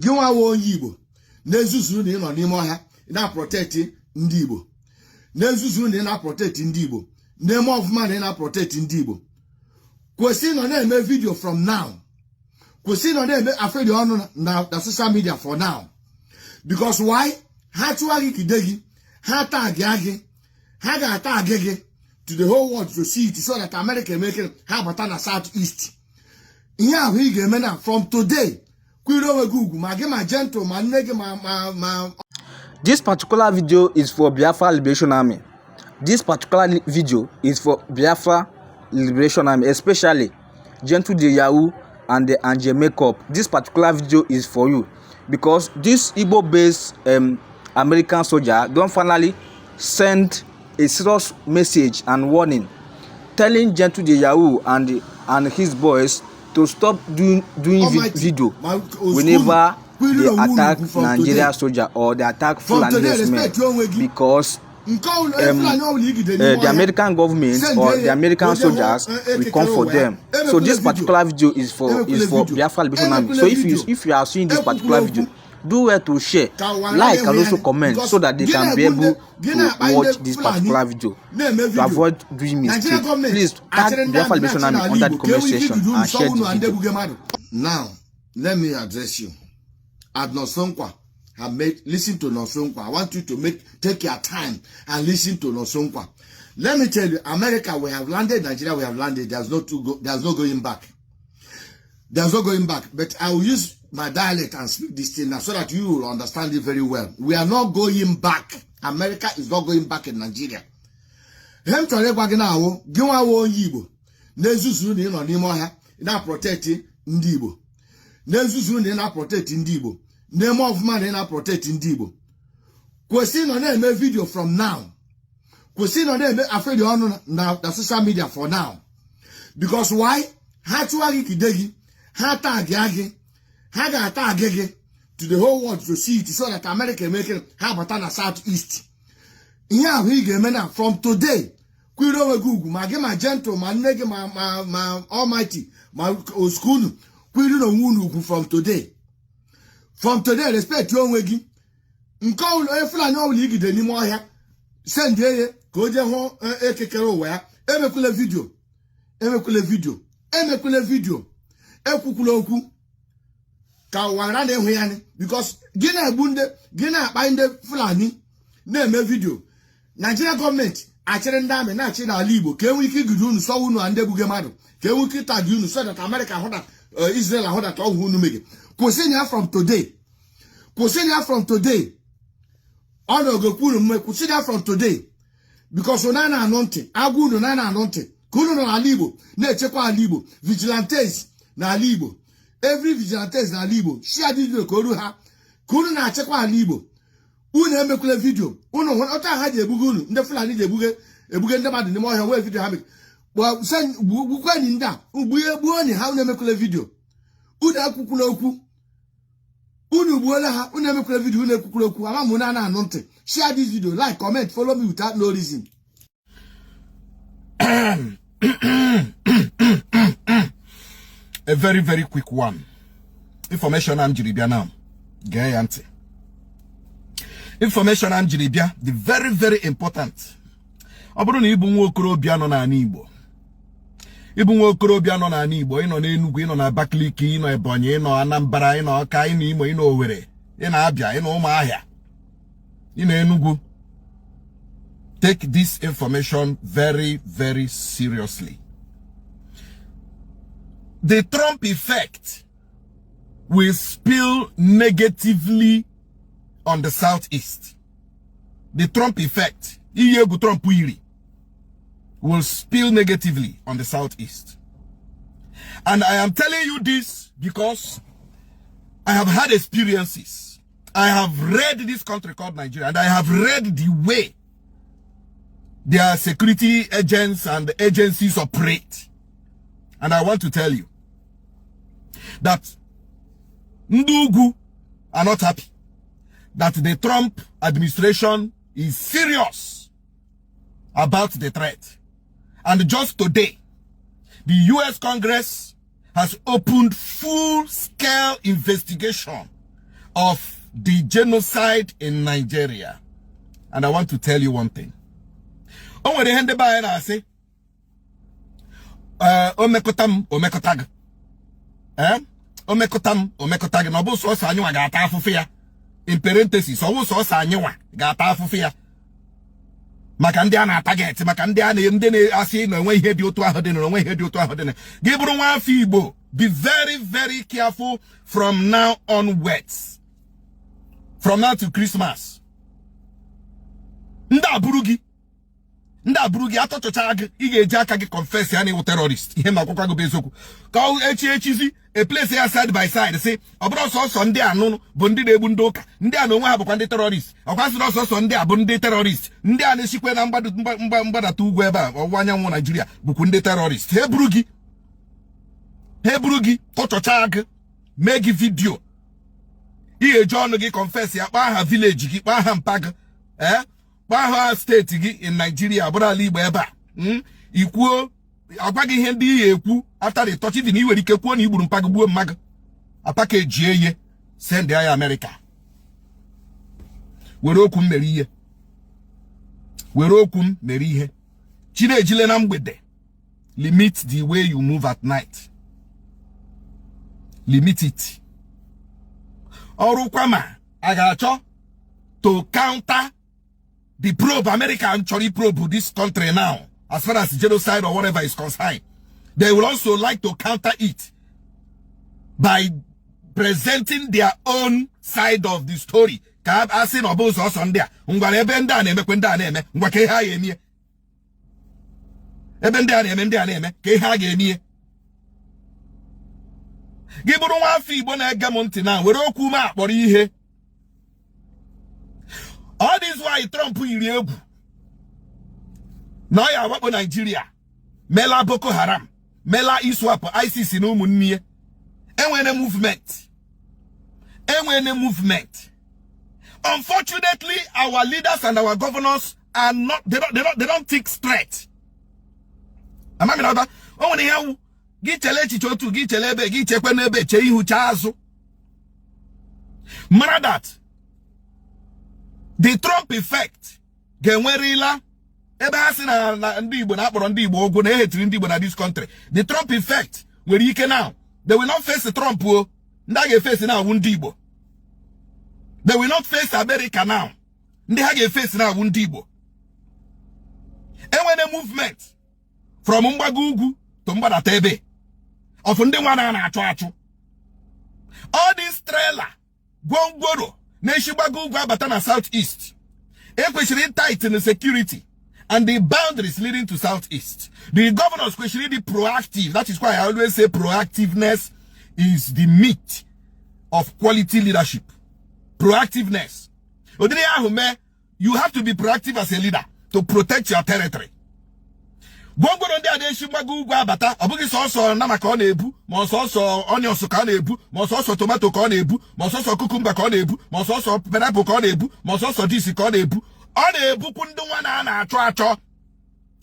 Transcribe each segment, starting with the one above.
Gịnwa wo onye Igbo na-ezuzu na ịnọ n'ime ọhịa na-protect ndị Igbo. Na-ezuzu na na-protect ndị Igbo. Na-eme ọfụma na na-protect ndị Igbo. Kwesị nọ na-eme video from now. Kwesị nọ na-eme afedi ọnụ na social media for now. Because why? Ha tụwa gị kide gị, ha tag gị, ha ga-atag gị to the whole world to see it so that America make ha bata na Southeast. Ihe ahụ ị ga-eme na from today. This particular video is for Biafra Liberation Army. This particular video is for Biafra Liberation Army, especially Gentle De Yahoo and the Angel Makeup. This particular video is for you because this Igbo-based American soldier don't finally send a serious message and warning telling Gentle De Yahoo and his boys to stop doing video whenever they attack Nigerian soldier or they attack Fulani men, because the American government or the American soldiers will come for them. So this particular video is for Biafra Liberation Army. So if you are seeing this particular video, do well to share, like, and also comment so that they can be able to watch this particular video to avoid doing mistakes. Please tag Biafra Liberation Army under the comment section and share the video. Now, let me address you. At Nosonkwa, listen to Nosonkwa. I want you to take your time and listen to Nosonkwa. Let me tell you, America, we have landed, Nigeria, we have landed. There's no going back. There's no going back. But I will use my dialect and speak this thing now so that you will understand it very well. We are not going back. America is not going back in Nigeria. Hem tore gwa gị na awụ gịnwa wo onye Igbo na-ezuzu na ịnọ n'ime ọhịa na-protect ndị Igbo. Na-ezuzu na na-protect ndị Igbo. Na-eme ọfụma na na-protect ndị Igbo. Kwesị nọ na-eme video from now. Kwesị nọ na-eme afedi ọnụ na social media for now. Because why? Ha tụwa gị kide gị, ha tag gị, ha ga-atag gị to the whole world to see it so that America make ha bata na Southeast. Ihe ahụ ị ga-eme na from today. Kwiri onwe gị ugwu ma gị ma Gentle ma nne gị ma Almighty ma Oskunu kwiri onwe unu ugwu from today. From today, respect onwe gị. Nke onye Fulani ọbụla igide n'ime ọhịa send ye ka o je hụ ekekere ụwa ya. Emekwule video. Ekwukwula okwu ka wara na-ehụ ya ni because gị na-akpa ndị Fulani na-eme video. Nigeria gọọmenti achịrị ndị amị na-achị n'ala Igbo ka enwe ike igide unu sọwa unu ndị egbuge mmadụ ka enwe ike tag unu so that America hụ that Israel hụ that ọhụ unu mege. Kwụsị ya from today. Ọ na-ogekwu unu mme kwụsị ya from today because unu na-anụ ntị agwa unu na-anụ ntị ka unu nọ n'ala Igbo na-echekwa ala Igbo vigilantes n'ala Igbo. Every vigilantes n'ala Igbo share this video ka oru ha ka unu na-achekwa ala Igbo. Unu emekwule video unu hụ ọta ha ji ebuge unu ndị Fulani ji ebuge ndị mmadụ n'ime ọhịa wee video ha mee gbukwenyi ndị a gbuo ni ha unu emekwule video. Unu ekwukwula okwu unu gbuola ha unu emekwule video unu ekwukwula okwu ama mụ na-anụ ntị. Share this video, like, comment, follow me without no reason. A very, very quick one. Information I'm Jiribia now. Gay auntie. Information I'm Jiribia. The very, very important. Obodo na ibu nwa okorobịa nọ na Igbo. Ibu nwa okorobịa nọ na Igbo, ịnọ n'Enugu, ịnọ na Abakaliki, ịnọ Ebonyi, ịnọ Anambra, ịnọ Ọka, ịnọ Imo, ịnọ Owerri, ịnọ Abia, ịnọ Ụmụahịa, ịnọ Enugu. Take this information very, very seriously. The Trump effect will spill negatively on the Southeast. The Trump effect, Trump will spill negatively on the Southeast. And I am telling you this because I have had experiences. I have read this country called Nigeria, and I have read the way their security agents and agencies operate. And I want to tell you that Ndugu are not happy that the Trump administration is serious about the threat. And just today, the US Congress has opened full-scale investigation of the genocide in Nigeria. And I want to tell you one thing. Oh, the hand by I say, omekotam, omekotag. Omekotam, omekotag. No, boss was anyu got half of fear. In parentheses, almost was anyu got half of fear. Makandiana target, Makandiana, and then I see no way head you to a hodden, no way head you to a hodden. Gabriel Fibo, be very, very careful from now onwards. From now to Christmas. Nda burugi ato chochag ige jaka ge confess yani u terrorist ihe makwa go bezoku ka echizi a place here side by side say obro so ndị anu bụ ndị na-egbu ndị ụka ndị anu onwe ha bụkwa ndị terrorist ọkwasịrị so ndị a bụ ndị terrorist ndị a na-esikwe na mgbadata ugwu ebe a ọwụwa anyanwụ Nigeria bụkwa ndị terrorist he burugi tochochag mee gị video ihe John gị confess ya kpa aha village gị kpa aha mpag Baha state in Nigeria, Brali Beba. Equal, Abagi Hendi Eku, after they touch it in Iwe Kekuni, Burumpagu Mag, a package ye, send the America. Werokum Merie. Werokum Merie. Chile Gilenam with the limit the way you move at night. Limit it. Orukwama, I got you to counter the probe, America actually probe this country now, as far as genocide or whatever is concerned. They will also like to counter it by presenting their own side of the story. Kab asin obos or Sunday. Ungwale benda neme kwenda neme. Ngwake ha yemie. Ebenda neme ke ha yemie. Giburu wa fi bona egamonti na were okwu ma akporo ihe. All this why Trump will now ya wapo Nigeria. Mela Boko Haram. Mela Iswap ISIS no munnie. Enwene movement. Unfortunately, our leaders and our governors are not they don't think straight. Amami na onwene ya gichele chichotu gichelebe gichekwenebe che ihu chazu. Mara that the Trump effect genwerila ebe hasi na ndị Igbo na akpọrọ ndị Igbo ogu na ehetiri ndị Igbo na this country. The Trump effect nwere ike now. They will not face Trump o. Ndị ga face now ndị Igbo. They will not face America now. Ndị ha ga face now ndị Igbo. Enwene movement from mgbago ugwu to mgbadata ebe of ndị nwa na-achụ achụ. All this trailer gwongworo Neshibagu Batana Southeast. Especially tight in the security and the boundaries leading to Southeast. The governors especially proactive. That is why I always say proactiveness is the meat of quality leadership. Proactiveness. You have to be proactive as a leader to protect your territory. Gwongworo ndị ade shimbagu ugwu abata ọbụghị sọsọ nama ka ọ na-ebu ma sọsọ onions ka ọ na-ebu ma sọsọ tomato ka ọ na-ebu ma sọsọ cucumber ka ọ na-ebu ma sọsọ pineapple ka ọ na-ebu ma sọsọ dis ka ọ na-ebu ọ na-ebukwu ndị nwa na-achọ achọ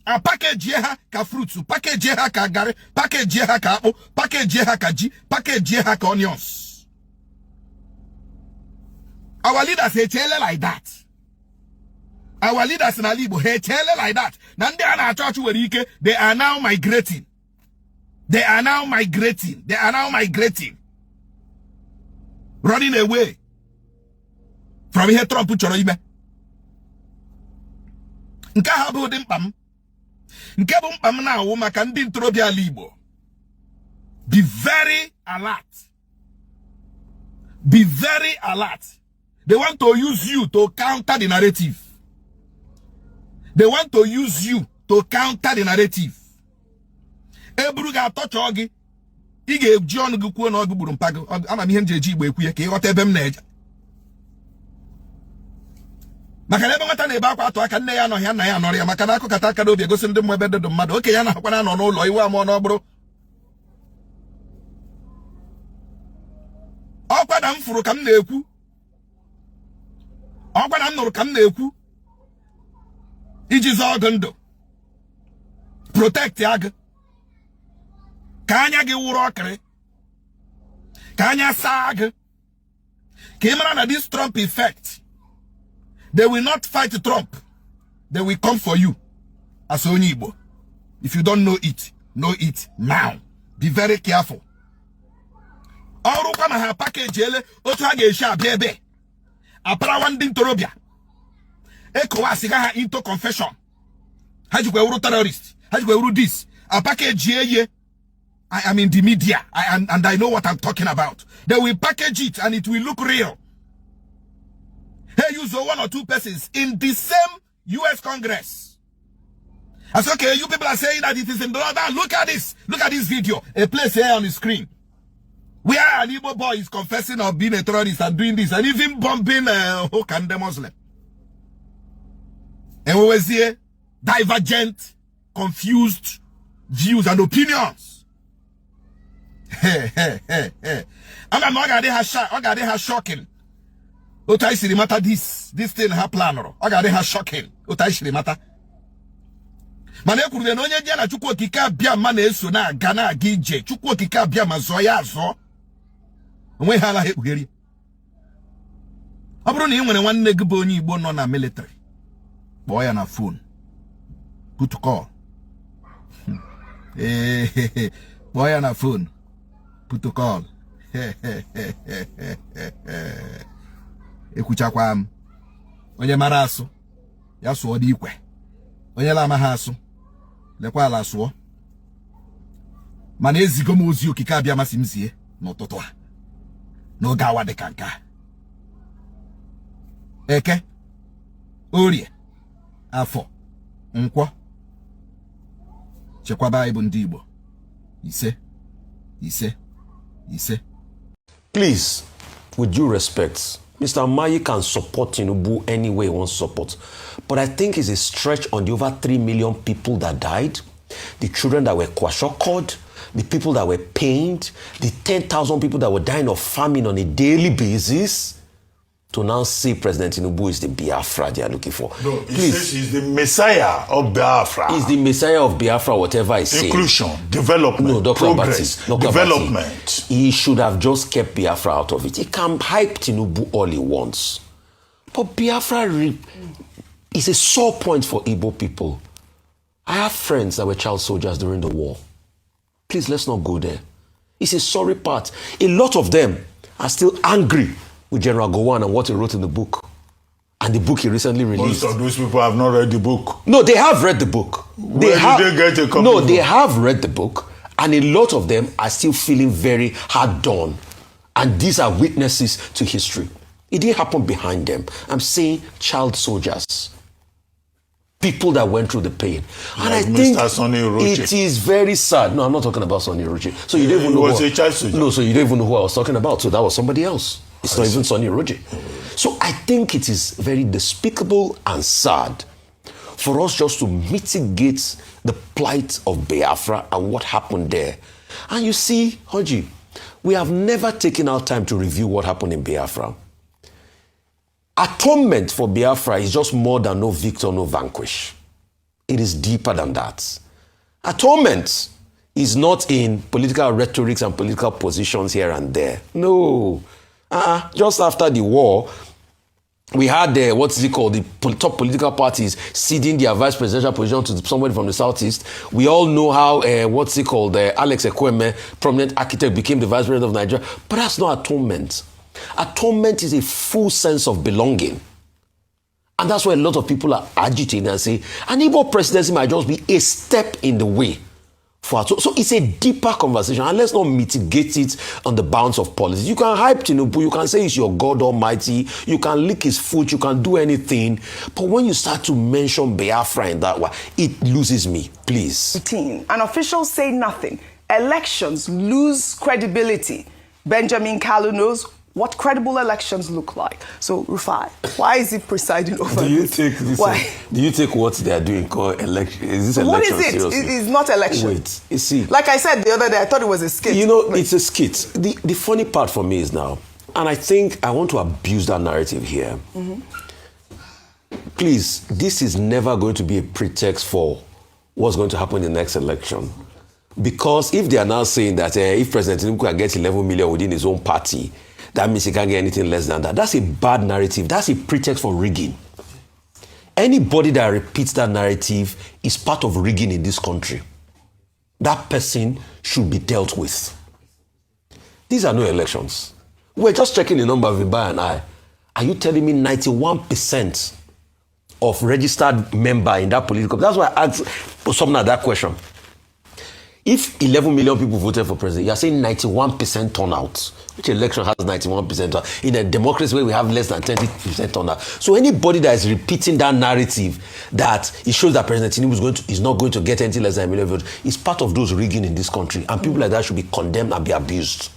a package ha ka fruits package ha ka garri package ha ka akpụ package ha ka ji package ha ka onions. Our leaders say chele like that. Our leaders in Alibo, hey, tell it like that. Nande ana church werike, they are now migrating. They are now migrating. Running away from here Trump choro ibe. Nka ha bụ dị mkpa m. Nke bụ mkpa m na awụ maka ndị ntorobịa Igbo. Be very alert. Be very alert. They want to use you to counter the narrative. They want to use you to counter the narrative. Eburu ga touch ogi. Ige eji onu gi kwuo na ogi gburu mpago. Ama m ihe nje eji Igbo ekwu ya ka ịghọta ebe m na-eje. Maka ebe nwata na-ebe akwa atụ aka nne ya nọ ya nna ya nọrọ ya maka na akụkata aka n'obi egosi ndị mmụọ ebe dị mmadụ. Oke ya na-ahụkwa na nọ n'ụlọ iwe amụọ n'ọgbụrụ. Ọkwa na m furu ka m na-ekwu. Ọkwa na m nụrụ ka m na-ekwu. Iji zọọ gị ndụ. Protect ya gị. Ka anya gị wụrụ ọkịrị. Ka anya saa gị. Kemana, this Trump effect, they will not fight Trump. They will come for you as Igbo. If you don't know it now. Be very careful. Oru kama ha package ele otu ha ga-esha bebe. Apara wandin torobia. Ekowa siga ha into confession. Ha jikwa uru terrorist. Ha jikwa uru this. A package ye. I am in the media and I know what I'm talking about. They will package it and it will look real. Hey, use one or two persons in the same US Congress. I said, okay, you people are saying that it is in the order. Look at this. Look at this video. A place here on the screen. Where an Igbo boy is confessing of being a terrorist and doing this and even bombing Hook and the Muslim. And we will see divergent, confused views and opinions. I'm not gonna have shocking. Otai shiri mata this thing ha plan ro. I got her shocking. Otai shiri mata. Mane kuru no onye je na chukwu okike abia ma na eso na aga na aga ije. Chukwu okike abia ma zo ya zo. Onwe ha la he kwugeri. Oburu na I nwere nwanne gị bụ onye Igbo nọ na military. Kpọọ ya na phone. Put to call. Kpọọ ya na phone. Put to call. Ekuchakwa m. Onye mara asụ ya sụọ dị ikwe. Onye la ama ha asụ lekwa ala sụọ. Mana ezigo m ozi okike abịa masị m zie n'ụtụtụ a. N'oge awa dị ka nka. Eke, Orie, Afọ, Nkwọ. Chekwaba ịbụ ndị Igbo. Ise. Please, with due respect, Mr. Mayi can support Tinubu any way he wants to support. But I think it's a stretch on the over 3 million people that died, the children that were kwashiorkored, the people that were pained, the 10,000 people that were dying of famine on a daily basis, to now say President Tinubu is the Biafra they are looking for. No, he says he's the Messiah of Biafra. He's the Messiah of Biafra, whatever I say. Inclusion, development, no, Dr. progress, Dr. development. He should have just kept Biafra out of it. He can hype Tinubu all he wants. But Biafra is a sore point for Igbo people. I have friends that were child soldiers during the war. Please, let's not go there. It's a sorry part. A lot of them are still angry with General Gowon and what he wrote in the book. And the book he recently released. Most of those people have not read the book. No, they have read the book. Where did they get a copy? No, they have read the book. And a lot of them are still feeling very hard done. And these are witnesses to history. It didn't happen behind them. I'm saying child soldiers. People that went through the pain. And like I think Mr. it is very sad. No, I'm not talking about Sonny Roche. So you don't even know was a child soldier. No, so you don't even know who I was talking about. So that was somebody else. It's not even Sonny Roche. So I think it is very despicable and sad for us just to mitigate the plight of Biafra and what happened there. And you see, Hoji, we have never taken our time to review what happened in Biafra. Atonement for Biafra is just more than no victor, no vanquish. It is deeper than that. Atonement is not in political rhetorics and political positions here and there. No. Just after the war, we had the top political parties ceding their vice presidential position to somebody from the southeast. We all know how Alex Ekweme, prominent architect, became the vice president of Nigeria. But that's not atonement. Atonement is a full sense of belonging. And that's why a lot of people are agitating and say, an Igbo presidency might just be a step in the way. So it's a deeper conversation, and let's not mitigate it on the bounds of politics. You can hype Tinubu, you can say he's your God Almighty, you can lick his foot, you can do anything. But when you start to mention Biafra in that way, it loses me, please. And officials say nothing. Elections lose credibility. Benjamin Kalu knows what credible elections look like. So, Rufai, why is he presiding over Do you this? take this? Why? Do you take what they are doing called election? Is this What election is it? seriously? It is not election. Wait, you see. Like I said the other day, I thought it was a skit. You know, it's a skit. The funny part for me is now, and I think I want to abuse that narrative here. Please, this is never going to be a pretext for what's going to happen in the next election. Because if they are now saying that if President Tinubu can get 11 million within his own party, that means he can't get anything less than that. That's a bad narrative. That's a pretext for rigging. Anybody that repeats that narrative is part of rigging in this country. That person should be dealt with. These are no elections. We're just checking the number of Iba and I. Are you telling me 91% of registered member in that political? That's why I asked something like that question. If 11 million people voted for president, you're saying 91% turnout. Which election has 91% turnout? In a democracy where we have less than 20% turnout. So anybody that is repeating that narrative that it shows that President Tinubu is not going to get anything less than a million votes is part of those rigging in this country. And people like that should be condemned and be abused.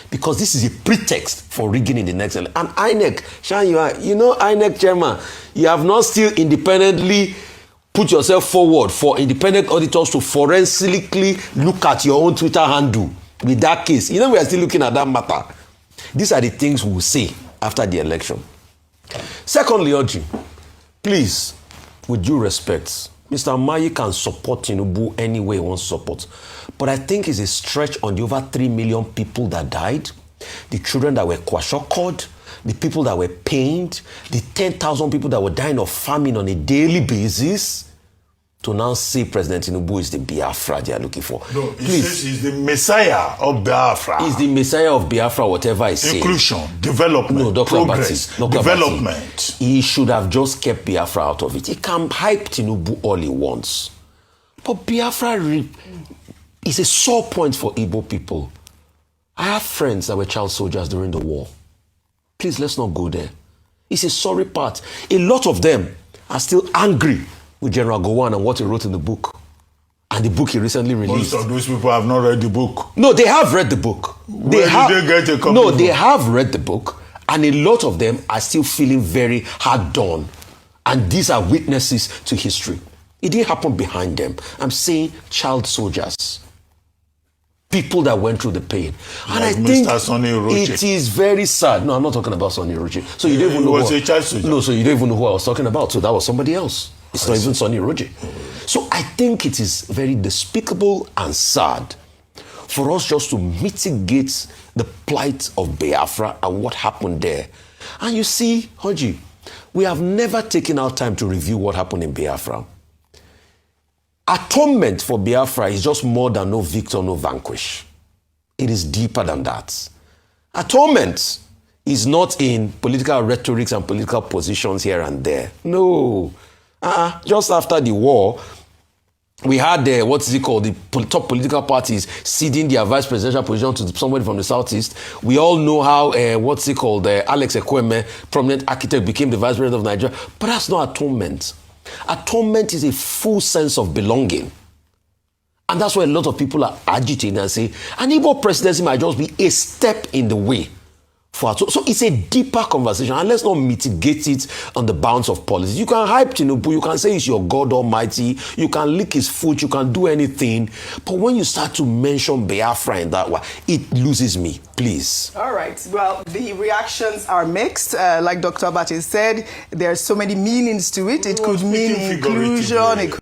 Because this is a pretext for rigging in the next election. And INEC, Shan, you know INEC chairman, you have not still independently put yourself forward for independent auditors to forensically look at your own Twitter handle with that case. You know, we are still looking at that matter. These are the things we will say after the election. Secondly, Oji, please, with due respect, Mr. Mayi can support Tinubu any way he wants to support. But I think it's a stretch on the over 3 million people that died, the children that were kwashiorkored, the people that were pained, the 10,000 people that were dying of famine on a daily basis, to now say President Tinubu is the Biafra they are looking for. No, he says he's the Messiah of Biafra. He's the Messiah of Biafra, whatever I say. Inclusion, development, no, Dr. progress, Abati, development. He should have just kept Biafra out of it. He can hype Tinubu all he wants. But Biafra is a sore point for Igbo people. I have friends that were child soldiers during the war. Please, let's not go there. It's a sorry part. A lot of them are still angry with General Gowon and what he wrote in the book. And the book he recently released. Most of those people have not read the book. No, they have read the book. Where did they get a copy? No, they have read the book. And a lot of them are still feeling very hard done. And these are witnesses to history. It didn't happen behind them. I'm saying child soldiers. People that went through the pain. And Like I think Mr. Sonny Roche. it is very sad. No, I'm not talking about Sonny Roche. So you don't even know was a child soldier. No, so you don't even know who I was talking about. So that was somebody else. It's not even Sonny Roche. So I think it is very despicable and sad for us just to mitigate the plight of Biafra and what happened there. And you see, Hoji, we have never taken our time to review what happened in Biafra. Atonement for Biafra is just more than no victor, no vanquish. It is deeper than that. Atonement is not in political rhetorics and political positions here and there. No. Just after the war, we had the top political parties ceding their vice presidential position to somebody from the southeast. We all know how Alex Ekweme, prominent architect, became the vice president of Nigeria. But that's not atonement. Atonement is a full sense of belonging. And that's why a lot of people are agitating and say, an Igbo presidency might just be a step in the way. So it's a deeper conversation, and let's not mitigate it on the bounds of politics. You can hype Tinubu, you can say he's your God Almighty, you can lick his foot, you can do anything. But when you start to mention Biafra in that way, it loses me, please. All right. Well, the reactions are mixed. Like Dr. Abati said, there are so many meanings to it. It could mean inclusion.